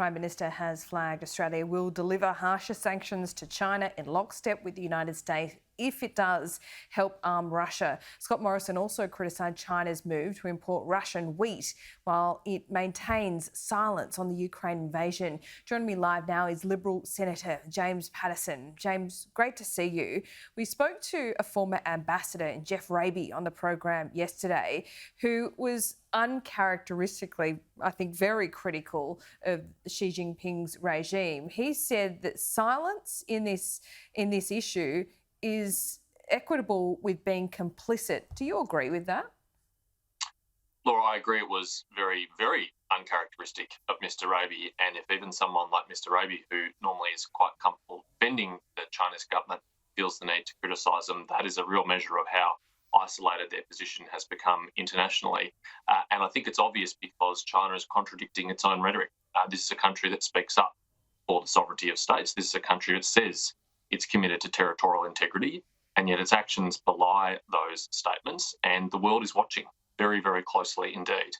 Prime Minister has flagged Australia will deliver harsher sanctions to China in lockstep with the United States if it does help arm Russia. Scott Morrison also criticised China's move to import Russian wheat while it maintains silence on the Ukraine invasion. Joining me live now is Liberal Senator James Paterson. James, great to see you. We spoke to a former ambassador, Jeff Raby, on the program yesterday, who was uncharacteristically, I think, very critical of Xi Jinping's regime. He said that silence in this issue is equitable with being complicit. Do you agree with that? Laura, I agree. It was very, very uncharacteristic of Mr. Raby, and if even someone like Mr. Raby, who normally is quite comfortable defending the Chinese government, feels the need to criticise them, that is a real measure of how isolated their position has become internationally. And I think it's obvious because China is contradicting its own rhetoric. This is a country that speaks up for the sovereignty of states. This is a country that says it's committed to territorial integrity, and yet its actions belie those statements, and the world is watching very, very closely indeed.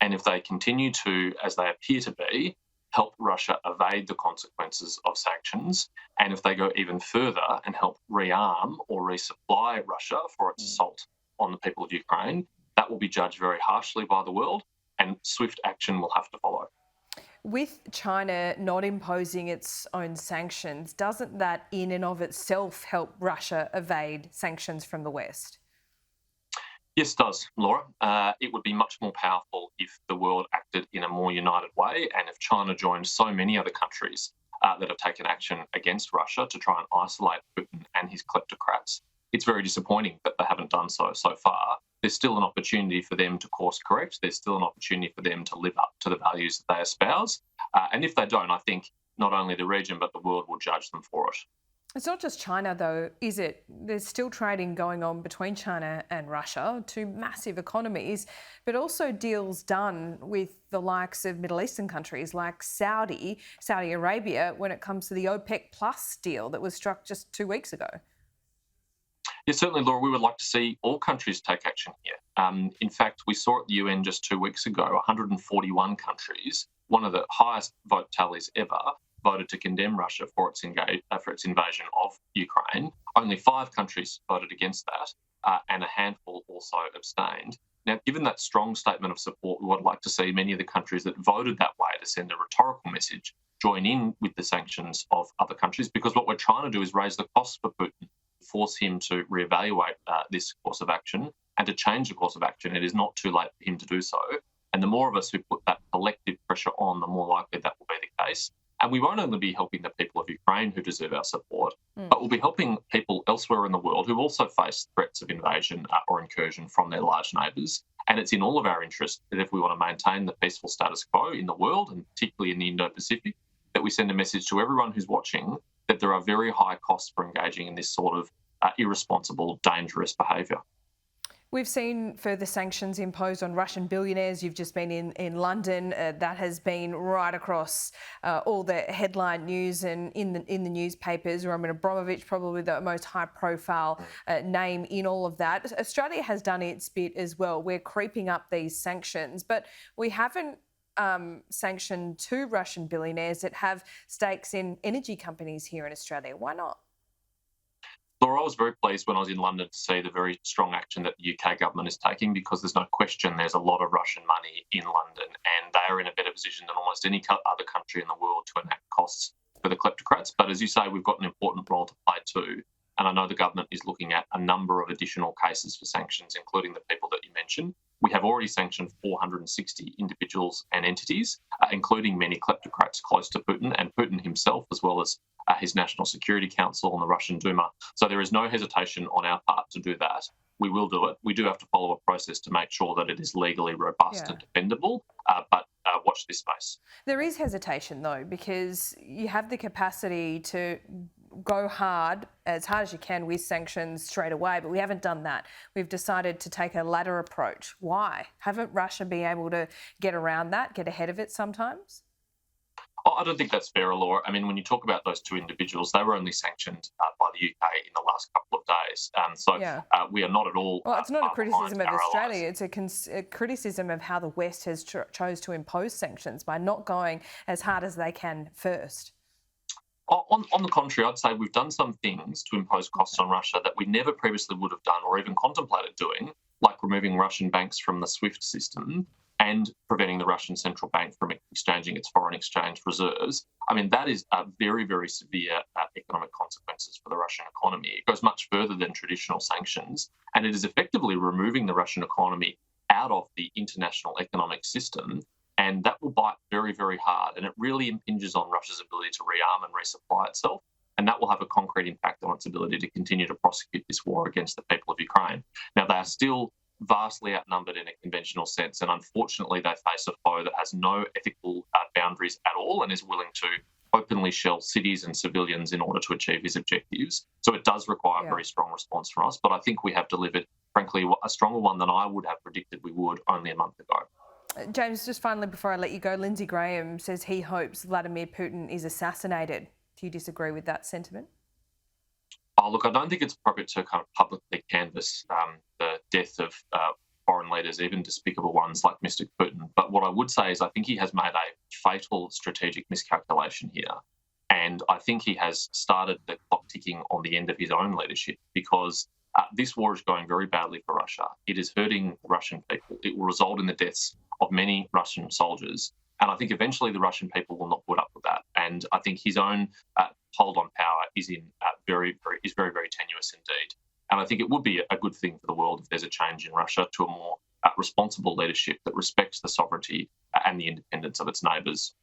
And if they continue to, as they appear to be, help Russia evade the consequences of sanctions, and if they go even further and help rearm or resupply Russia for its assault on the people of Ukraine, that will be judged very harshly by the world, and swift action will have to follow. With China not imposing its own sanctions, doesn't that in and of itself help Russia evade sanctions from the West? Yes, it does, Laura. It would be much more powerful if the world acted in a more united way, and if China joined so many other countries that have taken action against Russia to try and isolate Putin and his kleptocrats. It's very disappointing that they haven't done so far. There's still an opportunity for them to course correct. There's still an opportunity for them to live up to the values that they espouse. And if they don't, I think not only the region but the world will judge them for it. It's not just China, though, is it? There's still trading going on between China and Russia, two massive economies, but also deals done with the likes of Middle Eastern countries like Saudi Arabia, when it comes to the OPEC Plus deal that was struck just 2 weeks ago. Yes, certainly, Laura, we would like to see all countries take action here. In fact, we saw at the UN just 2 weeks ago, 141 countries, one of the highest vote tallies ever, voted to condemn Russia for its invasion of Ukraine. Only 5 countries voted against that, and a handful also abstained. Now, given that strong statement of support, we would like to see many of the countries that voted that way to send a rhetorical message join in with the sanctions of other countries, because what we're trying to do is raise the costs for Putin, force him to reevaluate this course of action and to change the course of action. It is not too late for him to do so. And the more of us who put that collective pressure on, the more likely that will be the case. And we won't only be helping the people of Ukraine who deserve our support, but we'll be helping people elsewhere in the world who also face threats of invasion or incursion from their large neighbours. And it's in all of our interest that if we want to maintain the peaceful status quo in the world, and particularly in the Indo-Pacific, that we send a message to everyone who's watching that there are very high costs for engaging in this sort of irresponsible, dangerous behaviour. We've seen further sanctions imposed on Russian billionaires. You've just been in London. That has been right across all the headline news and in the newspapers. Roman Abramovich, probably the most high-profile name in all of that. Australia has done its bit as well. We're creeping up these sanctions, but we haven't sanctioned 2 Russian billionaires that have stakes in energy companies here in Australia. Why not? Laura, I was very pleased when I was in London to see the very strong action that the UK government is taking, because there's no question there's a lot of Russian money in London, and they are in a better position than almost any other country in the world to enact costs for the kleptocrats. But as you say, we've got an important role to play too. And I know the government is looking at a number of additional cases for sanctions, including the people that you mentioned. We have already sanctioned 460 individuals and entities, including many kleptocrats close to Putin and Putin himself, as well as his National Security Council and the Russian Duma. So there is no hesitation on our part to do that. We will do it. We do have to follow a process to make sure that it is legally robust and defendable, but watch this space. There is hesitation, though, because you have the capacity to go as hard as you can with sanctions straight away, but we haven't done that. We've decided to take a ladder approach. Why? Haven't Russia been able to get around that, get ahead of it sometimes? I don't think that's fair, Laura. I mean, when you talk about those two individuals, they were only sanctioned by the UK in the last couple of days. Yeah. We are not at all. Well, it's not a far criticism behind of our Australia. allies. It's a criticism of how the West has chose to impose sanctions by not going as hard as they can first. On the contrary, I'd say we've done some things to impose costs on Russia that we never previously would have done or even contemplated doing, like removing Russian banks from the SWIFT system and preventing the Russian central bank from exchanging its foreign exchange reserves. I mean, that is very, very severe economic consequences for the Russian economy. It goes much further than traditional sanctions, and it is effectively removing the Russian economy out of the international economic system. And that will bite very, very hard. And it really impinges on Russia's ability to rearm and resupply itself. And that will have a concrete impact on its ability to continue to prosecute this war against the people of Ukraine. Now, they are still vastly outnumbered in a conventional sense. And unfortunately, they face a foe that has no ethical boundaries at all and is willing to openly shell cities and civilians in order to achieve his objectives. So it does require a very strong response from us. But I think we have delivered, frankly, a stronger one than I would have predicted we would only a month ago. James, just finally before I let you go, Lindsey Graham says he hopes Vladimir Putin is assassinated. Do you disagree with that sentiment? Oh, look, I don't think it's appropriate to kind of publicly canvass the death of foreign leaders, even despicable ones like Mr. Putin. But what I would say is I think he has made a fatal strategic miscalculation here. And I think he has started the clock ticking on the end of his own leadership because this war is going very badly for Russia. It is hurting the Russian people. It will result in the deaths of many Russian soldiers. And I think eventually the Russian people will not put up with that. And I think his own hold on power is very, very tenuous indeed. And I think it would be a good thing for the world if there's a change in Russia to a more responsible leadership that respects the sovereignty and the independence of its neighbours.